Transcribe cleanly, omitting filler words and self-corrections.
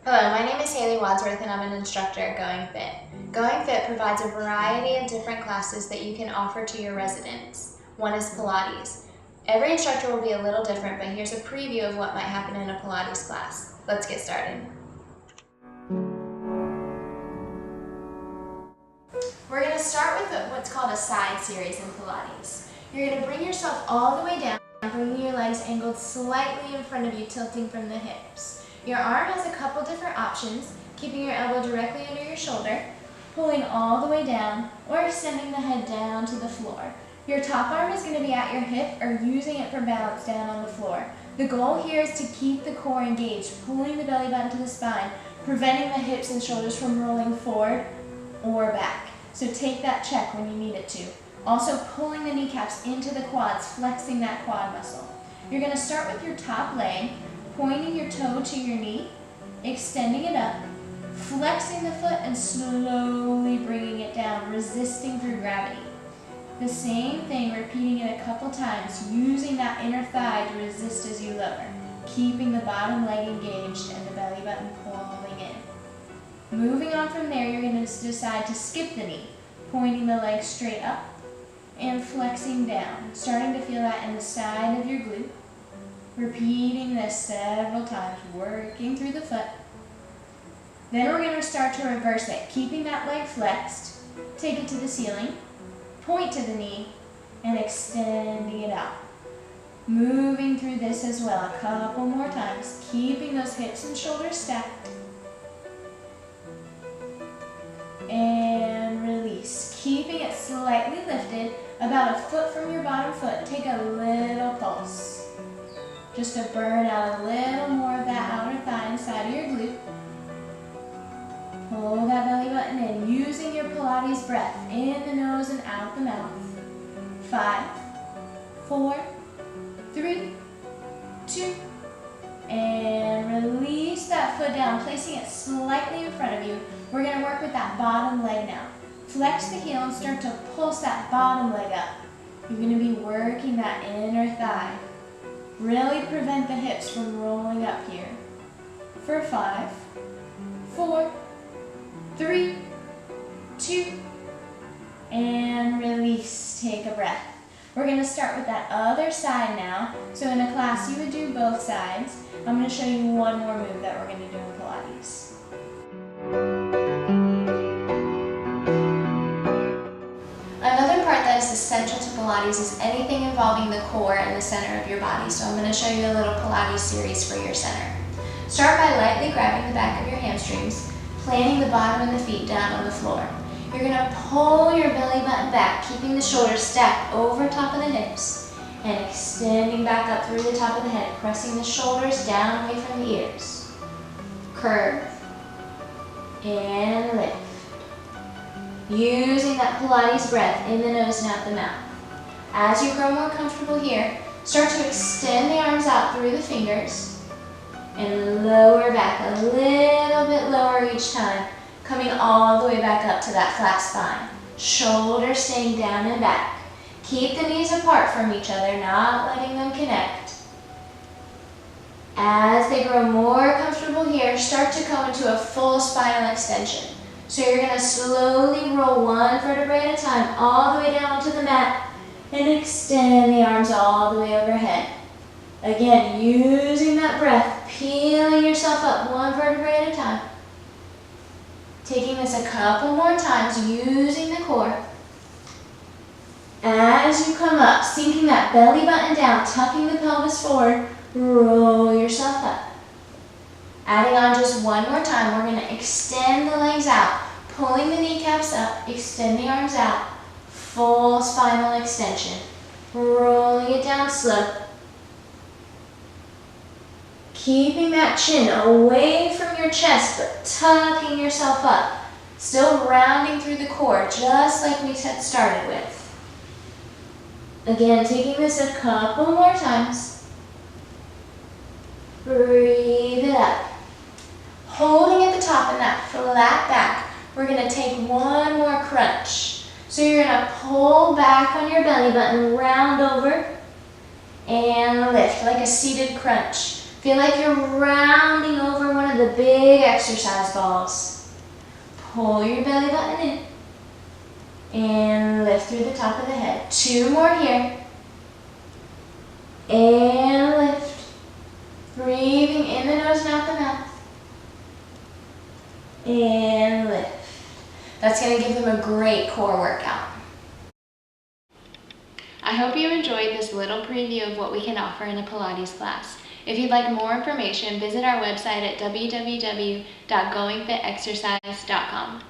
Hello, my name is Haley Wadsworth and I'm an instructor at goingfit. goingfit provides a variety of different classes that you can offer to your residents. One is Pilates. Every instructor will be a little different, but here's a preview of what might happen in a Pilates class. Let's get started. We're going to start with what's called a side series in Pilates. You're going to bring yourself all the way down, bringing your legs angled slightly in front of you, tilting from the hips. Your arm has a couple different options, keeping your elbow directly under your shoulder, pulling all the way down, or extending the head down to the floor. Your top arm is going to be at your hip or using it for balance down on the floor. The goal here is to keep the core engaged, pulling the belly button to the spine, preventing the hips and shoulders from rolling forward or back. So take that check when you need it to. Also pulling the kneecaps into the quads, flexing that quad muscle. You're going to start with your top leg, pointing your toe to your knee, extending it up, flexing the foot and slowly bringing it down, resisting through gravity. The same thing, repeating it a couple times, using that inner thigh to resist as you lower, keeping the bottom leg engaged and the belly button pulling in. Moving on from there, you're going to decide to skip the knee, pointing the leg straight up and flexing down, starting to feel that in the side of your glute. Repeating this several times, working through the foot. Then we're going to start to reverse it, keeping that leg flexed, take it to the ceiling, point to the knee, and extending it out. Moving through this as well, a couple more times, keeping those hips and shoulders stacked. And release, keeping it slightly lifted, about a foot from your bottom foot. Take a little pulse, just to burn out a little more of that outer thigh inside of your glute. Pull that belly button in, using your Pilates breath in the nose and out the mouth. 5, 4, 3, 2, and release that foot down, placing it slightly in front of you. We're going to work with that bottom leg now. Flex the heel and start to pulse that bottom leg up. You're going to be working that inner thigh. Really prevent the hips from rolling up here. For 5, 4, 3, 2, and release. Take a breath. We're going to start with that other side now. So in a class you would do both sides. I'm going to show you one more move that we're going to do in Pilates. Another part that is essential to Pilates is anything involving the core and the center of your body. So I'm going to show you a little Pilates series for your center. Start by lightly grabbing the back of your hamstrings, planting the bottom of the feet down on the floor. You're going to pull your belly button back, keeping the shoulders stacked over top of the hips and extending back up through the top of the head, pressing the shoulders down away from the ears. Curve and lift. Using that Pilates breath in the nose and out the mouth. As you grow more comfortable here, start to extend the arms out through the fingers and lower back a little bit lower each time, coming all the way back up to that flat spine. Shoulders staying down and back. Keep the knees apart from each other, not letting them connect. As they grow more comfortable here, start to come into a full spinal extension. So you're going to slowly roll one vertebrae at a time all the way down to the mat and extend the arms all the way overhead. Again, using that breath, peeling yourself up one vertebrae at a time. Taking this a couple more times, using the core. As you come up, sinking that belly button down, tucking the pelvis forward, roll yourself up. Adding on just one more time, we're going to extend the legs out, pulling the kneecaps up, extend the arms out, full spinal extension. Rolling it down slow. Keeping that chin away from your chest, but tucking yourself up. Still rounding through the core, just like we had started with. Again, taking this a couple more times. Breathe it up. Holding at the top in that flat back, we're going to take one more crunch. So you're going to pull back on your belly button, round over, and lift like a seated crunch. Feel like you're rounding over one of the big exercise balls. Pull your belly button in and lift through the top of the head. 2 more here. And lift. Breathing in the nose and out the mouth. And lift. That's going to give them a great core workout. I hope you enjoyed this little preview of what we can offer in a Pilates class. If you'd like more information, visit our website at www.goingfitexercise.com.